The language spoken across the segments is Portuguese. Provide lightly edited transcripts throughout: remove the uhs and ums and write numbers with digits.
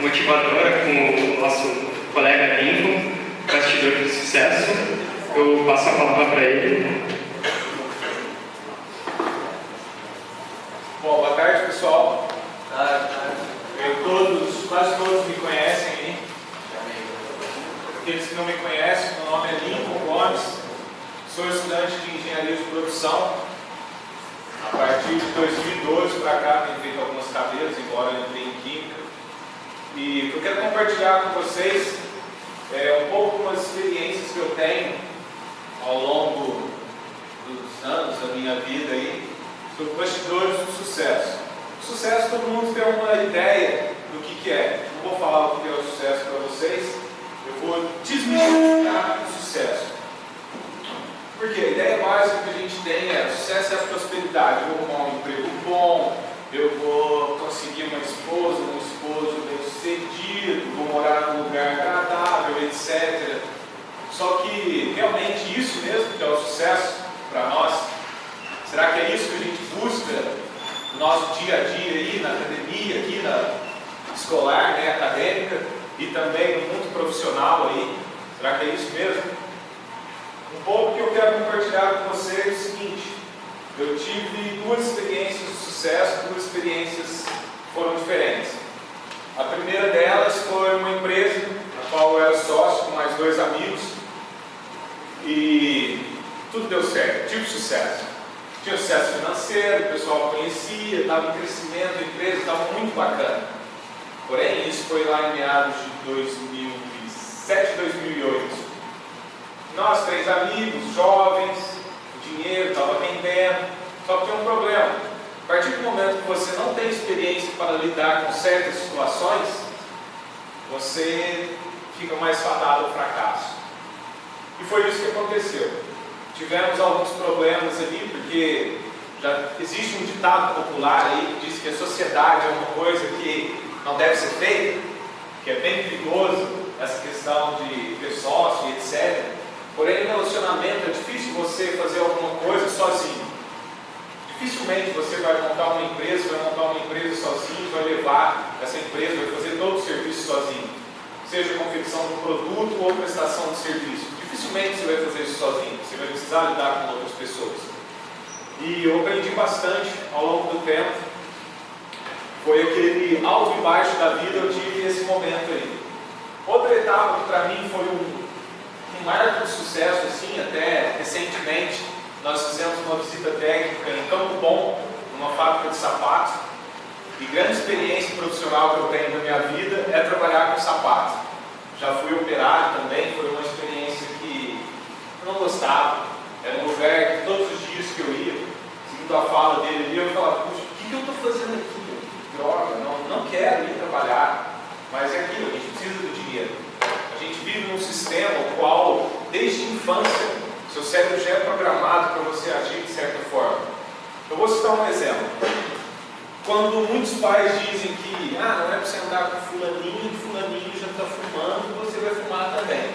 motivadora com o nosso colega Lincoln, bastidor de sucesso. Eu passo a palavra para ele. Bom, boa tarde, pessoal. Quase todos me conhecem aí. Aqueles que não me conhecem, meu nome é Lincoln Gomes, sou estudante de engenharia de produção. A partir de 2012 para cá tenho feito algumas cadeiras, embora eu entrei em química. E o que eu quero compartilhar com vocês é um pouco umas experiências que eu tenho ao longo dos anos da minha vida aí, sobre bastidores do sucesso. O sucesso, todo mundo tem uma ideia do que é. Não vou falar o que é o sucesso para vocês, eu vou desmistificar o sucesso. Porque a ideia básica que a gente tem é: o sucesso é a prosperidade. Eu vou arrumar um emprego bom, eu vou conseguir uma esposa, um esposo bem-sucedido, vou morar num lugar agradável, etc. Só que realmente isso mesmo que é o sucesso para nós? Será que é isso que a gente busca no nosso dia a dia aí, na academia, aqui na escolar, né, acadêmica, e também no mundo profissional aí? Será que é isso mesmo? Um pouco que eu quero compartilhar com vocês é o seguinte: eu tive duas experiências de sucesso, duas experiências que foram diferentes. A primeira delas foi uma empresa na qual eu era sócio com mais dois amigos e tudo deu certo, tive sucesso. Tinha sucesso financeiro, o pessoal conhecia, estava em crescimento, a empresa estava muito bacana. Porém, isso foi lá em meados de 2007, 2008. Nós, três amigos, jovens, o dinheiro estava rendendo, só que tinha um problema. A partir do momento que você não tem experiência para lidar com certas situações, você fica mais fadado ao fracasso. E foi isso que aconteceu. Tivemos alguns problemas ali, porque já existe um ditado popular aí que diz que a sociedade é uma coisa que não deve ser feita, que é bem perigoso, essa questão de ter sócio e etc. Porém, no relacionamento é difícil você fazer alguma coisa sozinho. Dificilmente você vai montar uma empresa sozinho, vai levar essa empresa, vai fazer todo o serviço sozinho. Seja confecção de produto ou prestação de serviço. Dificilmente você vai fazer isso sozinho, você vai precisar lidar com outras pessoas. E eu aprendi bastante ao longo do tempo. Foi aquele alto e baixo da vida, eu tive esse momento aí. Outra etapa que para mim foi um marco de sucesso, assim, até recentemente, nós fizemos uma visita técnica em Campo Bom, numa fábrica de sapatos, e grande experiência profissional que eu tenho na minha vida é trabalhar com sapatos. Já fui operário também, foi uma experiência que eu não gostava. Era um lugar que todos os dias que eu ia, seguindo a fala dele, eu falava: puxa, o que eu estou fazendo aqui? Droga, não quero ir trabalhar. Mas é aquilo, a gente precisa do dinheiro. A gente vive num sistema no qual, desde a infância, seu cérebro já é programado para você agir de certa forma. Eu vou citar um exemplo. Quando muitos pais dizem que não é para você andar com fulaninho já está fumando, você vai fumar também.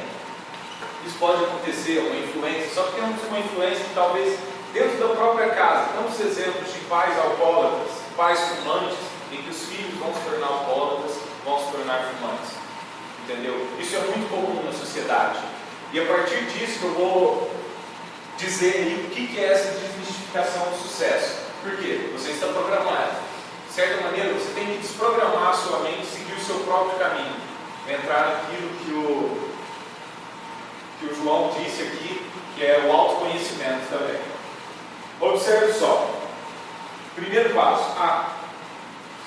Isso pode acontecer, uma influência, só que temos uma influência que talvez dentro da própria casa, tantos exemplos de pais alcoólatras, pais fumantes, em que os filhos vão se tornar alcoólatras, vão se tornar fumantes. Entendeu? Isso é muito comum na sociedade. E a partir disso que eu vou dizer aí o que é essa desmistificação do sucesso. Por quê? Você está programado. De certa maneira, você tem que desprogramar a sua mente e seguir o seu próprio caminho. Entrar naquilo que o João disse aqui, que é o autoconhecimento também. Observe só. Primeiro passo.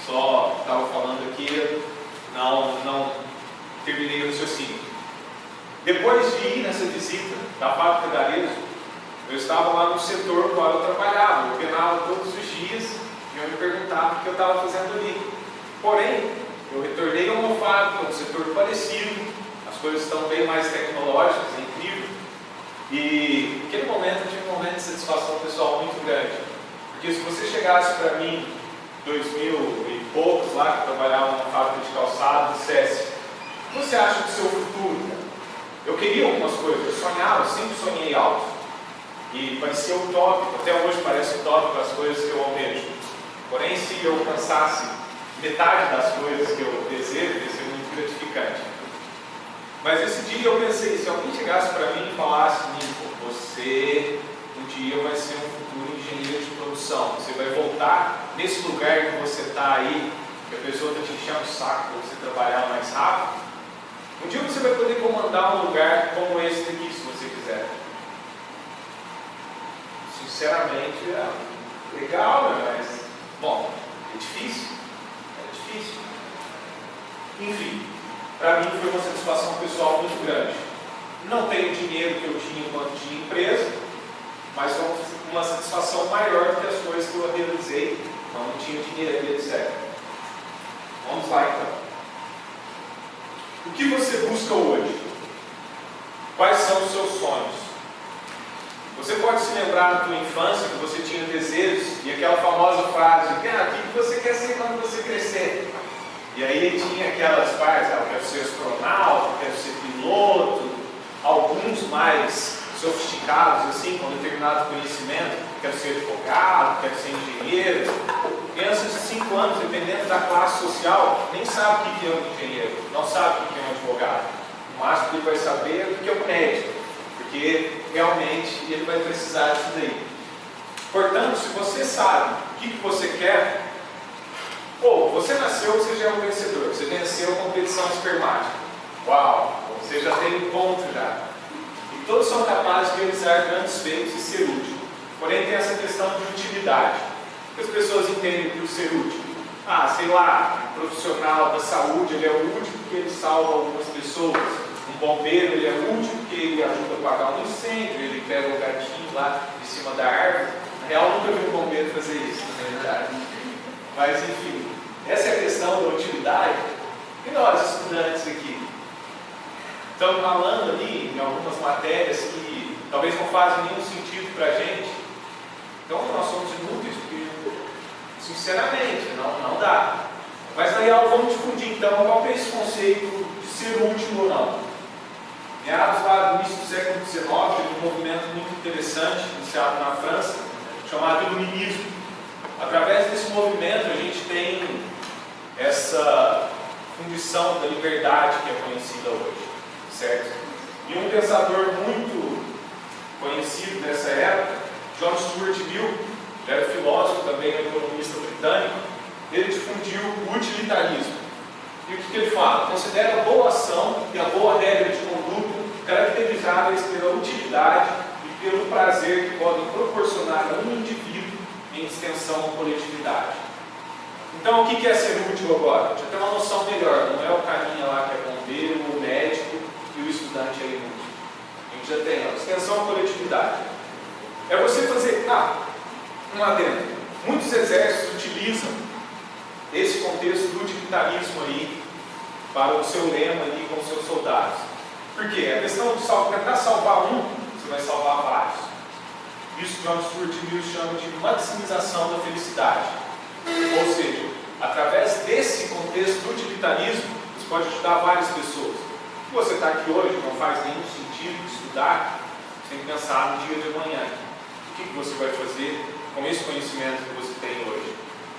Só estava falando aqui, não terminei o raciocínio. Depois de ir nessa visita da fábrica da Arezzo, eu estava lá no setor no qual eu trabalhava, eu penava todos os dias e eu me perguntava o que eu estava fazendo ali. Porém, eu retornei a uma fábrica, um setor parecido, as coisas estão bem mais tecnológicas, é incrível. E naquele momento eu tive um momento de satisfação pessoal muito grande. Porque se você chegasse para mim, 2000 e poucos lá, que trabalhava numa fábrica de calçado, e dissesse: o que você acha do seu futuro? Eu queria algumas coisas, eu sonhava, eu sempre sonhei alto. E parecia utópico, até hoje parece utópico as coisas que eu almejo. Porém, se eu alcançasse metade das coisas que eu desejo, ia ser muito gratificante. Mas esse dia eu pensei, se alguém chegasse para mim e falasse, Nico, você um dia vai ser um futuro engenheiro de produção, você vai voltar nesse lugar que você está aí, que a pessoa está te enchendo o saco para você trabalhar mais rápido, um dia você vai poder comandar um lugar como esse daqui, se você quiser. Sinceramente, é legal, né? Mas, bom, é difícil. É difícil. Enfim, para mim foi uma satisfação pessoal muito grande. Não tenho o dinheiro que eu tinha enquanto tinha empresa, mas foi uma satisfação maior do que as coisas que eu realizei quando não tinha dinheiro, etc. Vamos lá então. O que você busca hoje? Quais são os seus sonhos? Você pode se lembrar da tua infância que você tinha desejos e aquela famosa frase, o que você quer ser quando você crescer? E aí tinha aquelas partes, eu quero ser astronauta, eu quero ser piloto, alguns mais sofisticados, assim, com determinado conhecimento, quero ser advogado, quero ser engenheiro. Crianças de 5 anos, dependendo da classe social, nem sabe o que é um engenheiro, não sabe o que é um advogado. O máximo que ele vai saber é o que é um médico, porque realmente ele vai precisar disso daí. Portanto, se você sabe o que você quer, ou você nasceu, você já é um vencedor, você venceu a competição espermática. Uau, você já tem um ponto já. E todos são capazes de realizar grandes feitos e ser útil. Porém, tem essa questão de utilidade. O que as pessoas entendem por ser útil? Sei lá, um profissional da saúde, ele é útil porque ele salva algumas pessoas. Um bombeiro, ele é útil porque ele ajuda a apagar um incêndio, ele pega o gatinho lá de cima da árvore. Na real, nunca vi um bombeiro fazer isso, na verdade. Mas, enfim, essa é a questão da utilidade. E nós, estudantes aqui, estamos falando ali em algumas matérias que talvez não fazem nenhum sentido para a gente. Então, nós somos inúteis, porque, sinceramente, não dá. Mas, na real, vamos difundir, então, qual é esse conceito de ser útil ou não. Meados lá do início do século XIX, teve um movimento muito interessante, iniciado na França, chamado Iluminismo. Através desse movimento, a gente tem essa fundição da liberdade que é conhecida hoje, certo? E um pensador muito conhecido dessa época, John Stuart Mill, ele era filósofo, também um economista britânico, ele difundiu o utilitarismo. E o que ele fala? Considera a boa ação e a boa regra de conduta caracterizáveis pela utilidade e pelo prazer que podem proporcionar a um indivíduo em extensão à coletividade. Então, o que é ser útil agora? Deixa eu ter uma noção melhor. Não é o carinha lá que é bombeiro, o médico e o estudante é inútil. A gente já tem a extensão à coletividade. É você fazer, um adendo. Muitos exércitos utilizam esse contexto do utilitarismo aí para o seu lema ali com os seus soldados. Por quê? A questão de tentar salvar um, você vai salvar vários. Isso John Stuart Mill chama de maximização da felicidade. Ou seja, através desse contexto do utilitarismo, você pode ajudar várias pessoas. Se você está aqui hoje, não faz nenhum sentido estudar, você tem que pensar no dia de amanhã. O que você vai fazer com esse conhecimento que você tem hoje?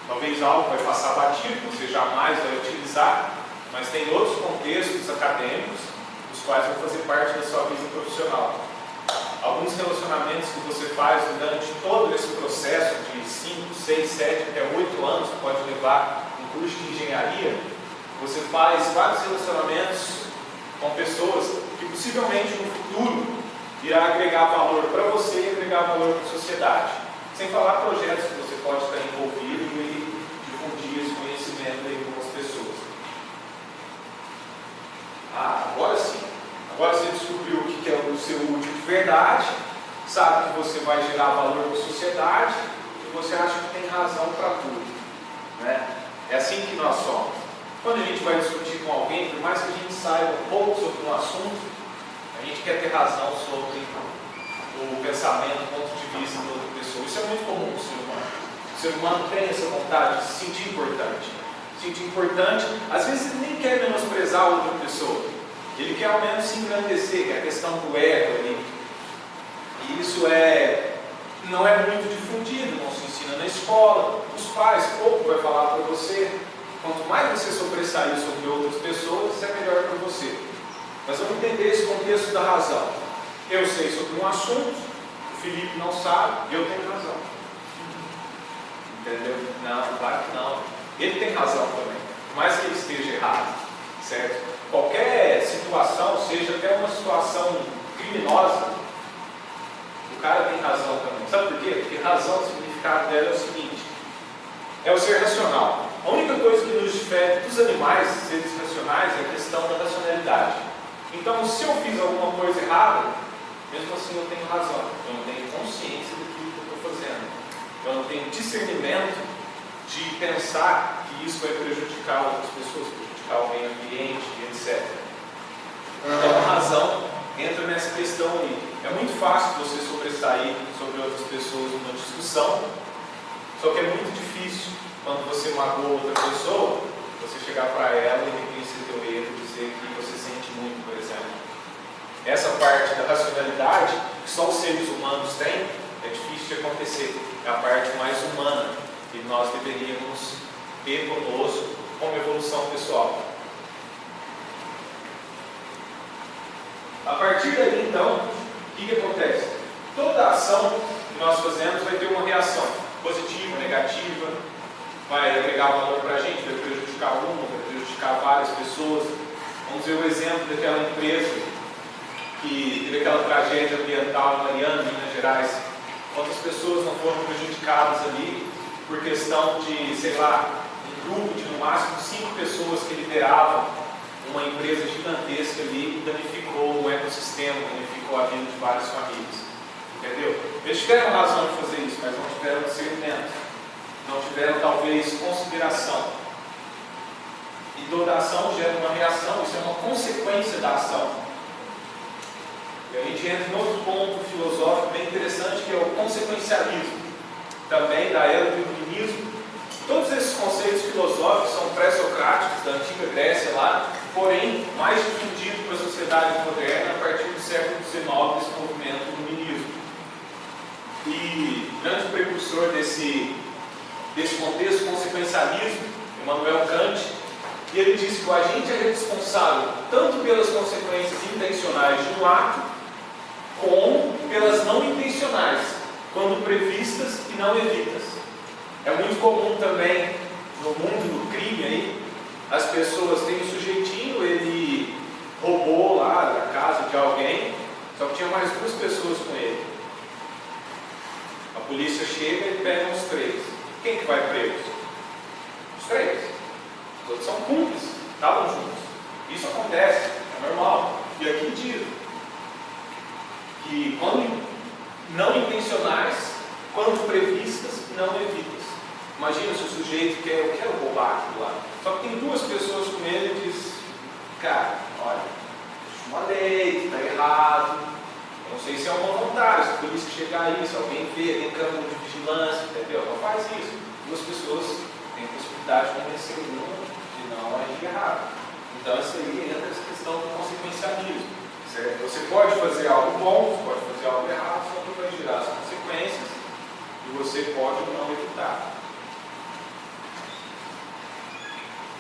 Talvez algo vai passar batido, você jamais vai utilizar, mas tem outros contextos acadêmicos, os quais vão fazer parte da sua vida profissional. Alguns relacionamentos que você faz durante todo esse processo de 5, 6, 7, até 8 anos, que pode levar um curso de engenharia, você faz vários relacionamentos com pessoas que possivelmente no futuro irá agregar valor para você e agregar valor para a sociedade. Sem falar projetos que você pode estar envolvido e difundir esse conhecimento aí com as pessoas. Agora sim. Agora você descobriu o que é o seu útil de verdade, sabe que você vai gerar valor para a sociedade e você acha que tem razão para tudo. Né? É assim que nós somos. Quando a gente vai discutir com alguém, por mais que a gente saiba um pouco sobre um assunto, a gente quer ter razão sobre o pensamento, o ponto de vista da outra pessoa. Isso é muito comum no ser humano. O ser humano tem essa vontade de se sentir importante. Se sentir importante, às vezes ele nem quer menosprezar a outra pessoa. Ele quer ao menos se engrandecer, que é a questão do ego ali. E isso não é muito difundido, não se ensina na escola. Os pais, pouco vai falar para você. Quanto mais você sobressair sobre outras pessoas, isso é melhor para você. Mas vamos entender esse contexto da razão. Eu sei sobre um assunto, o Felipe não sabe, e eu tenho razão. Entendeu? Não, claro que não. Ele tem razão também, por mais que ele esteja errado, certo? Qualquer situação, seja até uma situação criminosa, o cara tem razão também. Sabe por quê? Porque razão, o significado dela é o seguinte: é o ser racional. A única coisa que nos difere dos animais, seres racionais, é a questão da racionalidade. Então, se eu fiz alguma coisa errada, mesmo assim eu tenho razão. Eu não tenho consciência daquilo que eu estou fazendo. Eu não tenho discernimento de pensar que isso vai prejudicar outras pessoas, prejudicar o meio ambiente, etc. Então, a razão entra nessa questão aí. É muito fácil você sobressair sobre outras pessoas numa discussão, só que é muito difícil, quando você magoa outra pessoa, você chegar para ela e reconhecer teu erro e dizer que você sente muito, por exemplo. Essa parte da racionalidade, que só os seres humanos têm, é difícil de acontecer. É a parte mais humana que nós deveríamos ter conosco como evolução pessoal. A partir daí, então, o que acontece? Toda ação que nós fazemos vai ter uma reação positiva, negativa, vai agregar valor para a gente, vai prejudicar uma, vai prejudicar várias pessoas. Vamos ver o exemplo daquela empresa que teve aquela tragédia ambiental em Mariana, Minas Gerais. Quantas pessoas não foram prejudicadas ali por questão de, sei lá, um grupo de no máximo 5 pessoas que lideravam uma empresa gigantesca ali e danificou o ecossistema, danificou a vida de várias famílias. Entendeu? Eles tiveram razão de fazer isso, mas não tiveram discernimento. Não tiveram, talvez, consideração. E toda ação gera uma reação, isso é uma consequência da ação. E a gente entra em outro ponto filosófico bem interessante, que é o consequencialismo, também da era do iluminismo. Todos esses conceitos filosóficos são pré-socráticos, da antiga Grécia lá, porém, mais difundidos para a sociedade moderna a partir do século XIX, desse movimento iluminismo. E o grande precursor desse contexto consequencialismo, Immanuel Kant, e ele diz que o agente é responsável tanto pelas consequências intencionais de um ato, como pelas não intencionais, quando previstas e não evitas. É muito comum também no mundo do crime aí, as pessoas têm um sujeitinho, ele roubou lá da casa de alguém, só que tinha mais 2 pessoas com ele. A polícia chega e pega os 3. Quem que vai preso? Os 3. Os outros são cúmplices, estavam juntos. Isso acontece, é normal. E aqui diz que quando não intencionais, quando previstas, não evitas. Imagina se o sujeito quer, eu quero roubar aquilo lá. Só que tem 2 pessoas com ele e diz, cara, olha, uma lei, está errado. Eu não sei se é uma vontade, se a polícia chegar aí, se alguém vê, tem câmera de vigilância, entendeu? Não faz isso. 2 pessoas têm a possibilidade de convencer uma de não agir errado. Então isso aí entra essa questão do consequencialismo. Certo? Você pode fazer algo bom, você pode fazer algo errado, só que vai gerar as consequências e você pode ou não evitar.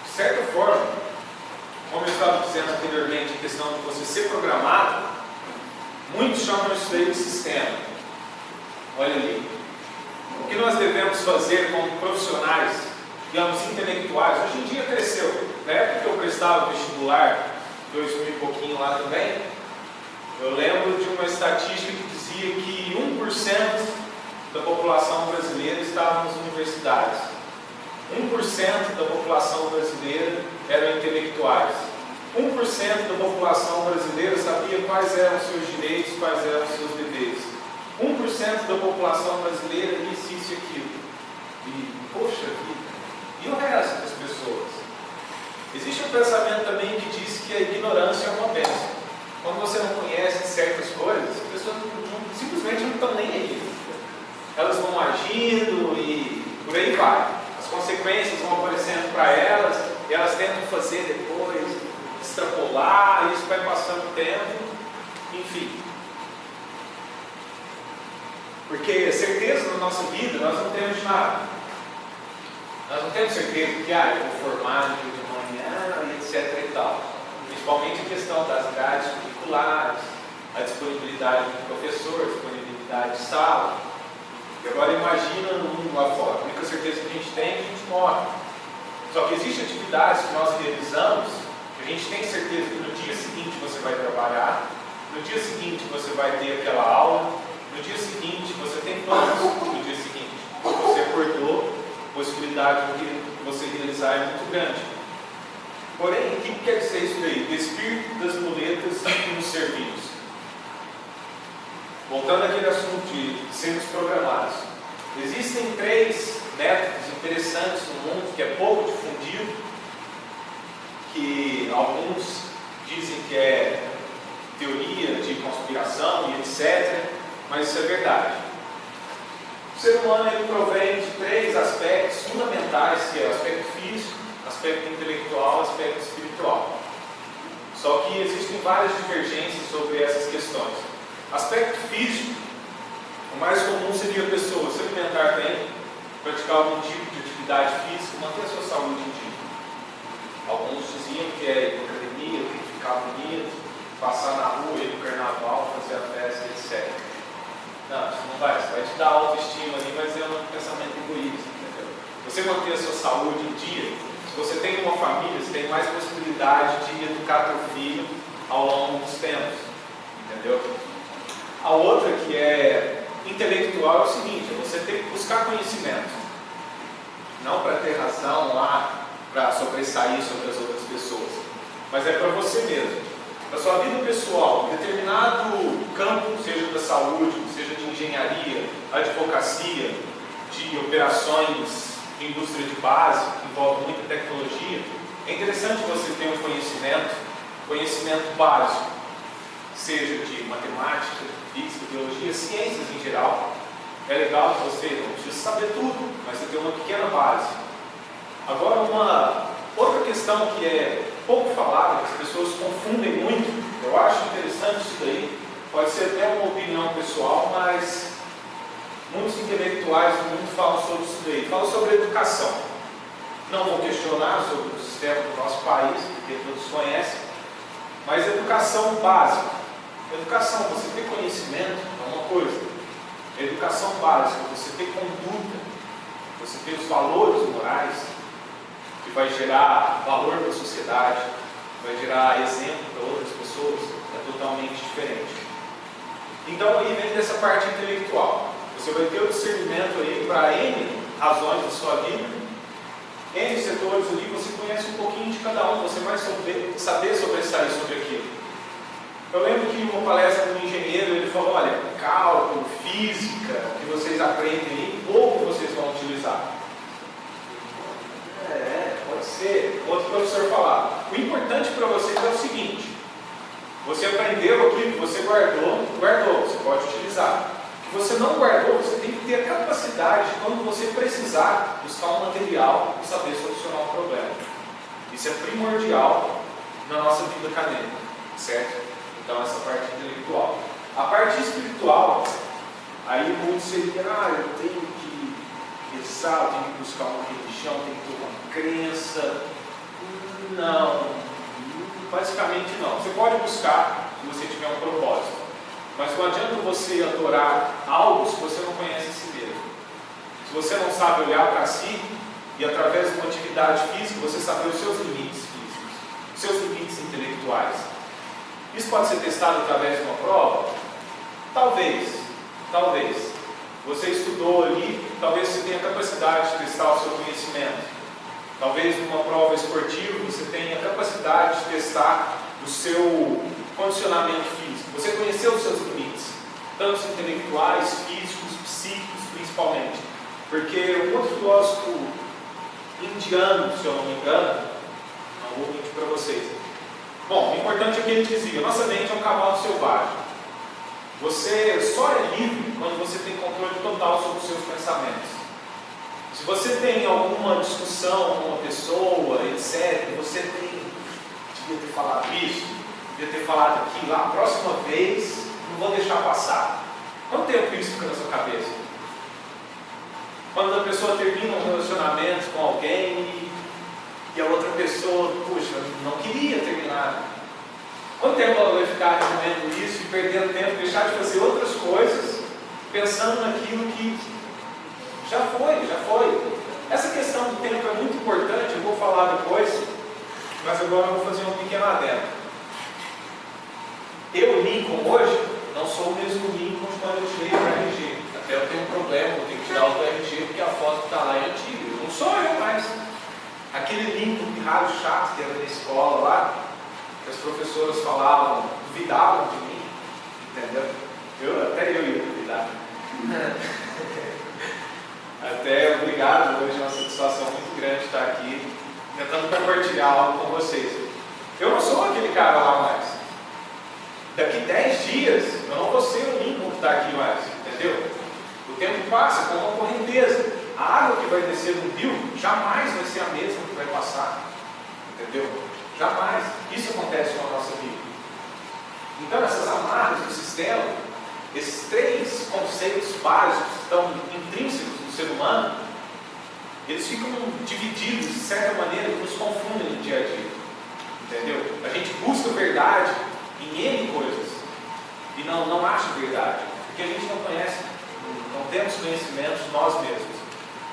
De certa forma, como eu estava dizendo anteriormente, a questão de você ser programado, muitos chamam isso daí de sistema. Olha ali. O que nós devemos fazer como profissionais, digamos, intelectuais, hoje em dia cresceu. Na época que eu prestava vestibular, 2000 e pouquinho lá também, eu lembro de uma estatística que dizia que 1% da população brasileira estava nas universidades. 1% da população brasileira eram intelectuais. 1% da população brasileira sabia quais eram os seus direitos, quais eram os seus deveres. 1% da população brasileira isso e aquilo. E, poxa vida, e o resto das pessoas? Existe um pensamento também que diz que a ignorância é uma bênção. Quando você não conhece certas coisas, as pessoas simplesmente não estão nem aí. Elas vão agindo e por aí vai. As consequências vão aparecendo para elas, e elas tentam fazer depois, extrapolar, isso vai passando o tempo, enfim. Porque certeza na nossa vida nós não temos de nada. Nós não temos certeza que eu vou formar no dia de manhã, etc. e tal. Principalmente a questão das grades curriculares, a disponibilidade do professor, a disponibilidade de sala. E agora imagina no mundo lá fora. A única certeza que a gente tem é que a gente morre. Só que existem atividades que nós realizamos que a gente tem certeza que no dia seguinte você vai trabalhar, no dia seguinte você vai ter aquela aula, no dia seguinte você tem planos, no dia seguinte você acordou, a possibilidade de você realizar é muito grande. Porém, o que quer dizer isso daí? O espírito das muletas que nos servimos. Voltando àquele assunto de sermos programados. Existem 3 métodos interessantes no mundo, que é pouco difundido, que alguns dizem que é teoria de conspiração e etc., mas isso é verdade. O ser humano ele provém de 3 aspectos fundamentais, que é o aspecto físico, aspecto intelectual, aspecto espiritual. Só que existem várias divergências sobre essas questões. Aspecto físico, o mais comum seria a pessoa se alimentar bem, praticar algum tipo de atividade física, manter a sua saúde em dia. Alguns diziam que é ir para a academia, tem que ficar bonito, passar na rua, ir no carnaval, fazer a festa, etc. Não, isso não vai, isso vai te dar autoestima ali, mas é um pensamento egoísta, entendeu? Você manter a sua saúde em dia, se você tem uma família, você tem mais possibilidade de educar teu filho ao longo dos tempos, entendeu? A outra que é intelectual é o seguinte, é você tem que buscar conhecimento, não para ter razão lá, para sobressair sobre as outras pessoas, mas é para você mesmo, para sua vida pessoal, em determinado campo, seja da saúde, seja de engenharia, advocacia, de operações de indústria de base, que envolve muita tecnologia, é interessante você ter um conhecimento básico, seja de matemática, física, biologia, ciências em geral. É legal que você não precisa saber tudo, mas você tem uma pequena base. Agora, uma outra questão que é pouco falada, que as pessoas confundem muito, eu acho interessante isso daí, pode ser até uma opinião pessoal, mas muitos intelectuais do mundo falam sobre isso daí, falam sobre educação. Não vou questionar sobre o sistema do nosso país, porque todos conhecem, mas educação básica. Educação, você ter conhecimento é uma coisa. Educação básica, você ter conduta, você ter os valores morais, que vai gerar valor para a sociedade, vai gerar exemplo para outras pessoas, é totalmente diferente. Então aí vem dessa parte intelectual. Você vai ter o discernimento aí para N razões da sua vida, N setores ali, você conhece um pouquinho de cada um, você vai saber sobressair sobre aquilo. Eu lembro que em uma palestra do engenheiro, ele falou, olha, cálculo, física, que vocês aprendem aí, pouco vocês vão utilizar. Pode ser. Outro professor falar, o importante para vocês é o seguinte, você aprendeu aquilo que você guardou, você pode utilizar. O que você não guardou, você tem que ter a capacidade de, quando você precisar, buscar um material e saber solucionar um problema. Isso é primordial na nossa vida acadêmica, certo? Então, essa parte intelectual. A parte espiritual, aí muito seria, eu tenho que rezar, eu tenho que buscar uma religião, tenho que ter uma crença. Não, basicamente não. Você pode buscar, se você tiver um propósito, mas não adianta você adorar algo se você não conhece a si mesmo. Se você não sabe olhar para si e, através de uma atividade física, você saber os seus limites físicos, os seus limites intelectuais. Isso pode ser testado através de uma prova? Talvez. Você estudou ali, talvez você tenha a capacidade de testar o seu conhecimento. Talvez numa prova esportiva você tenha a capacidade de testar o seu condicionamento físico. Você conheceu os seus limites, tanto intelectuais, físicos, psíquicos principalmente. Porque um outro filósofo indiano, se eu não me engano, não vou mentir para vocês. Bom, o importante é que ele dizia, nossa mente é um cavalo selvagem. Você só é livre quando você tem controle total sobre os seus pensamentos. Se você tem alguma discussão com uma pessoa, etc., você devia ter falado isso, devia ter falado aquilo, a próxima vez não vou deixar passar. Quanto tempo isso fica na sua cabeça? Quando a pessoa termina um relacionamento com alguém pessoa, puxa, não queria terminar. Quanto tempo ela vai ficar remoendo isso e perdendo tempo, deixar de fazer outras coisas, pensando naquilo que já foi, já foi. Essa questão do tempo é muito importante, eu vou falar depois, mas agora eu vou fazer um pequeno adendo. Eu, Lincoln, hoje, não sou o mesmo Lincoln de quando eu tirei o RG. Até eu tenho um problema, eu tenho que tirar o RG porque a foto que está lá é antiga. Não sou eu mais. Aquele Lincoln pirralho chato que era na escola lá, que as professoras falavam, duvidavam de mim, entendeu? Até eu ia duvidar. Até obrigado, hoje é uma satisfação muito grande estar aqui, tentando compartilhar algo com vocês. Eu não sou aquele cara lá mais. Daqui 10 dias, eu não vou ser o Lincoln que está aqui mais, entendeu? O tempo passa com uma correnteza. A água que vai descer no rio jamais vai ser a mesma que vai passar, entendeu? Jamais. Isso acontece com a nossa vida. Então, essas amarras do sistema, esses 3 conceitos básicos que estão intrínsecos no ser humano, eles ficam divididos de certa maneira que nos confundem no dia a dia, entendeu? A gente busca verdade em N coisas e não acha verdade, porque a gente não conhece, não temos conhecimentos nós mesmos.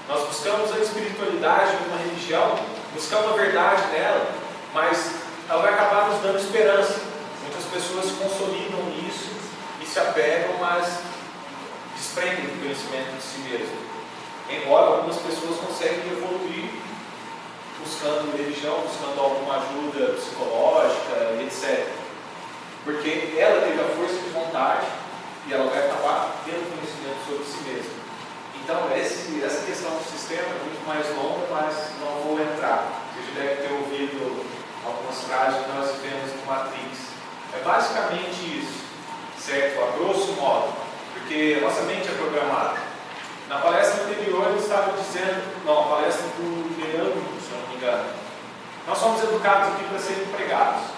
Nós buscamos a espiritualidade de uma religião, buscamos a verdade nela, mas ela vai acabar nos dando esperança. Muitas pessoas se consolidam nisso e se apegam, mas desprendem do conhecimento de si mesmo. Embora algumas pessoas conseguem evoluir buscando religião, buscando alguma ajuda psicológica, etc. Porque ela teve a força de vontade e ela vai acabar tendo conhecimento sobre si mesma. Então, essa questão do sistema é muito mais longa, mas não vou entrar. Você já deve ter ouvido algumas frases que nós vemos no Matrix. É basicamente isso, certo? A grosso modo, porque a nossa mente é programada. Na palestra anterior, ele estava dizendo, não, a palestra do Leandro, se eu não me engano, nós somos educados aqui para serem empregados.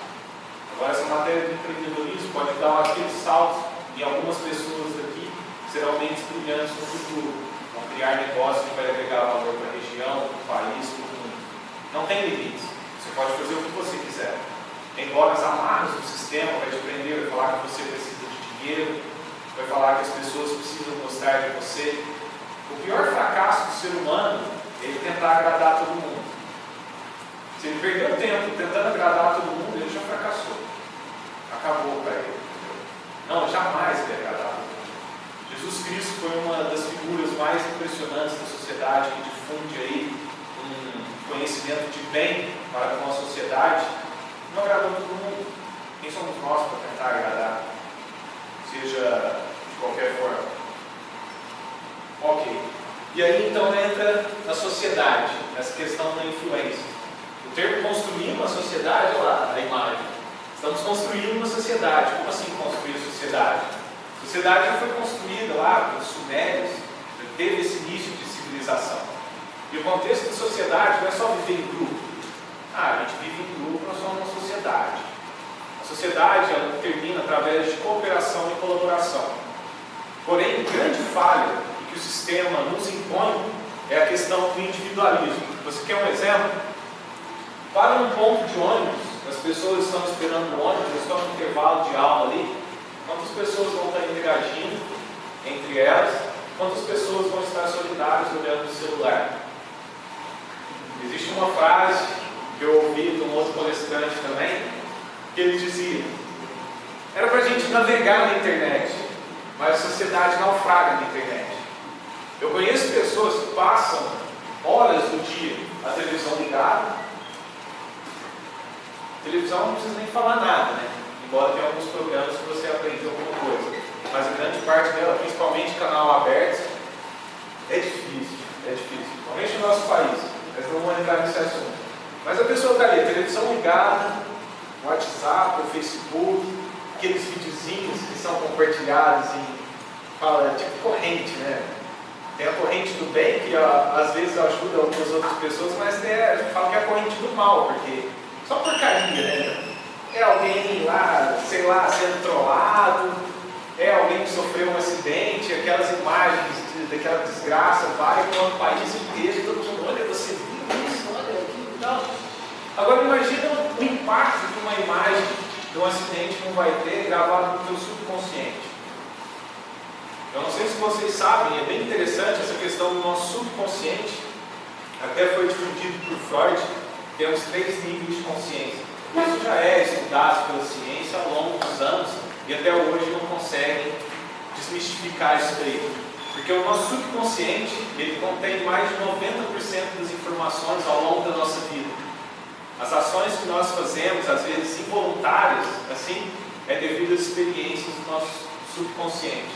Agora, essa matéria do empreendedorismo pode dar aquele salto em algumas pessoas aqui que serão mentes brilhantes no futuro. Vão criar negócios que vai agregar valor para a região, para o país, para o mundo. Não tem limites. Você pode fazer o que você quiser. Embora as amarras do sistema vai te prender, vai falar que você precisa de dinheiro, vai falar que as pessoas precisam gostar de você. O pior fracasso do ser humano é ele tentar agradar todo mundo. Se ele perdeu tempo tentando agradar todo mundo, ele já fracassou. Acabou para ele. Não, jamais vai agradar. Jesus Cristo foi uma das figuras mais impressionantes da sociedade, que difunde aí um conhecimento de bem para com a sociedade. Não agradou todo mundo. Quem somos nós para tentar agradar? Seja de qualquer forma. Ok. E aí então entra a sociedade, essa questão da influência. O termo construir uma sociedade, olha lá a imagem. Estamos construindo uma sociedade. Como assim construir a sociedade? A sociedade já foi construída lá pelos sumérios, teve esse início de civilização. E o contexto de sociedade não é só viver em grupo. A gente vive em grupo, nós somos uma sociedade. A sociedade ela termina através de cooperação e colaboração. Porém, grande falha que o sistema nos impõe é a questão do individualismo. Você quer um exemplo? Para um ponto de ônibus, as pessoas estão esperando o ônibus, estão no intervalo de aula ali. Quantas pessoas vão estar interagindo entre elas? Quantas pessoas vão estar solitárias olhando o celular? Existe uma frase que eu ouvi de um outro palestrante também, que ele dizia: era para a gente navegar na internet, mas a sociedade naufraga na internet. Eu conheço pessoas que passam horas do dia a televisão ligada. Televisão não precisa nem falar nada, né? Embora tenha alguns programas que você aprende alguma coisa. Mas a grande parte dela, principalmente canal aberto, é difícil. Principalmente no nosso país. Mas não vamos entrar nesse assunto. Mas a pessoa está ali, televisão ligada, WhatsApp, Facebook, aqueles videozinhos que são compartilhados em tipo corrente, né? Tem a corrente do bem, que às vezes ajuda algumas outras pessoas, mas a gente fala que é a corrente do mal, porque só porcaria, né? É alguém lá, sei lá, sendo trollado, é alguém que sofreu um acidente, aquelas imagens daquela desgraça, vai para o país inteiro, todo mundo, olha, você viu isso, olha aqui e tal. Agora impacto que uma imagem de um acidente não vai ter gravado no teu subconsciente? Eu não sei se vocês sabem, é bem interessante essa questão do nosso subconsciente. Até foi difundido por Freud, temos 3 níveis de consciência. Isso já é estudado pela ciência ao longo dos anos e até hoje não conseguem desmistificar isso daí. Porque o nosso subconsciente, ele contém mais de 90% das informações ao longo da nossa vida. As ações que nós fazemos, às vezes involuntárias, assim, é devido às experiências do nosso subconsciente.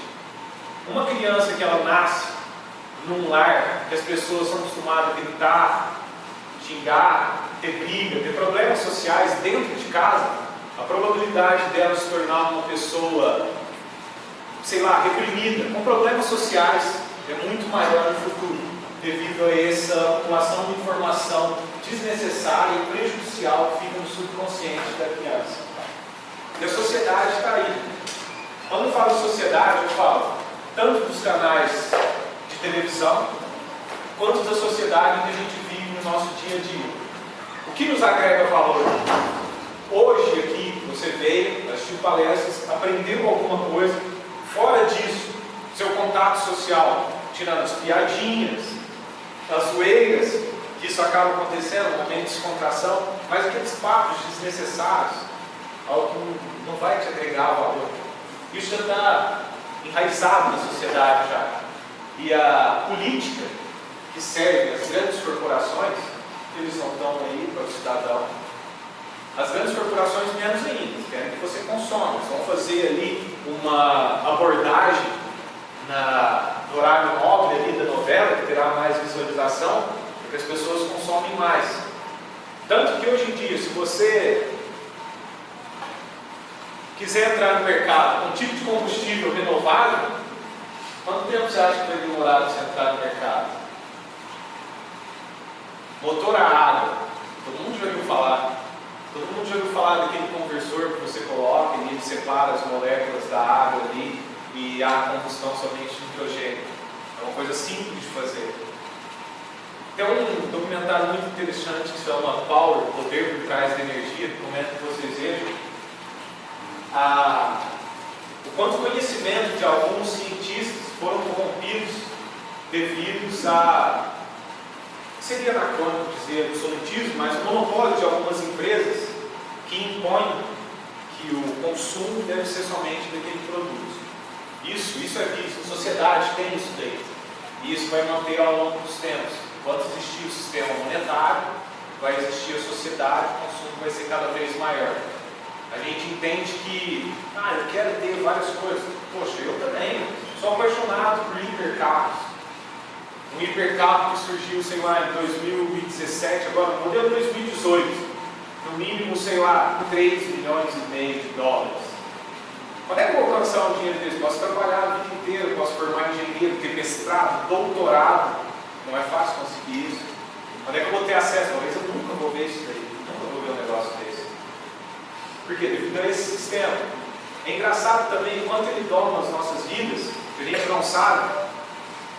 Uma criança que ela nasce num lar que as pessoas são acostumadas a gritar, xingar, ter briga, ter problemas sociais dentro de casa, a probabilidade dela se tornar uma pessoa, sei lá, reprimida, com problemas sociais, é muito maior no futuro, devido a essa acumulação de informação desnecessária e prejudicial que fica no subconsciente da criança. E a sociedade está aí. Quando eu falo sociedade, eu falo tanto dos canais de televisão, quanto da sociedade que a gente vive no nosso dia a dia. O que nos agrega valor? Hoje aqui, você veio, assistiu palestras, aprendeu alguma coisa. Fora disso, seu contato social, tirando as piadinhas, as zoeiras, que isso acaba acontecendo, um momento de descontração, mas aqueles papos desnecessários, algo que não vai te agregar valor. Isso já está enraizado na sociedade já. E a política que serve as grandes corporações, eles não estão aí para o cidadão. As grandes corporações menos ainda, querem que você consome. Eles vão fazer ali uma abordagem no horário nobre ali da novela, que terá mais visualização, porque as pessoas consomem mais. Tanto que hoje em dia, se você quiser entrar no mercado com um tipo de combustível renovável, quanto tempo você acha que vai demorar para você entrar no mercado? Motor a água, todo mundo já ouviu falar. Todo mundo já ouviu falar daquele conversor que você coloca e ele separa as moléculas da água ali e há combustão somente de nitrogênio. É uma coisa simples de fazer. Tem um documentário muito interessante que se chama Power, o Poder por Trás da Energia, que comenta que vocês vejam. O quanto o conhecimento de alguns cientistas foram corrompidos devido a, seria anacrônico dizer absolutismo, mas o monopólio de algumas empresas que impõem que o consumo deve ser somente daquele produto. Isso é visto, a sociedade tem isso daí. E isso vai manter ao longo dos tempos. Enquanto existir o sistema monetário, vai existir a sociedade, o consumo vai ser cada vez maior. A gente entende que, eu quero ter várias coisas. Poxa, eu também sou apaixonado por hipercarros. Um hipercarro que surgiu, sei lá, em 2017, agora o modelo 2018. No mínimo, sei lá, 3,5 milhões de dólares. Quando é que eu vou alcançar um dinheiro desse? Posso trabalhar a vida inteira, posso formar engenheiro, ter mestrado, doutorado. Não é fácil conseguir isso. Quando é que eu vou ter acesso? Talvez eu nunca vou ver isso daí. Nunca vou ver um negócio desse. Por quê? Devido a esse sistema. É engraçado também enquanto ele toma as nossas vidas, que a gente não sabe.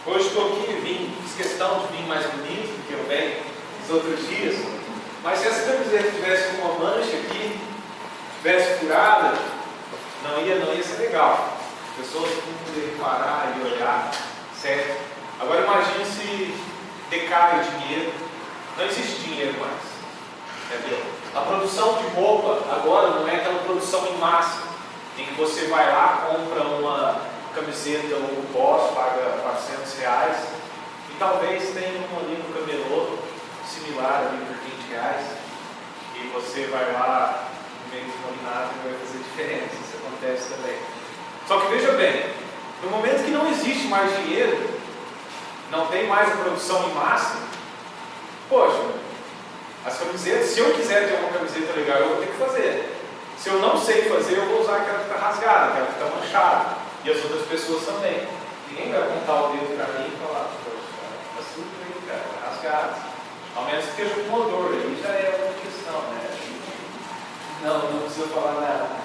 Hoje estou aqui, fiz questão de vir mais bonito do que eu venho nos outros dias. Mas se essa camiseta tivesse uma mancha aqui, tivesse furada, não ia ser legal. As pessoas não poderiam parar e olhar, certo? Agora imagine se decai o dinheiro. Não existe dinheiro mais. Entendeu? A produção de roupa agora não é aquela produção em massa, em que você vai lá, compra uma camiseta ou boss, paga R$400 e talvez tenha um ali no camelô similar ali por R$20 e você vai lá no meio desmolinado e vai fazer diferença. Isso acontece também. Só que veja bem, no momento que não existe mais dinheiro, não tem mais a produção em massa, poxa, as camisetas, se eu quiser ter uma camiseta legal, eu vou ter que fazer. Se eu não sei fazer, eu vou usar aquela que está rasgada, aquela que está manchada. E as outras pessoas também. Ninguém vai apontar o dedo para mim e falar, poxa, está tudo aí, cara, está rasgado. Ao menos que esteja com motor, aí já é outra questão, né? Não precisa falar nada.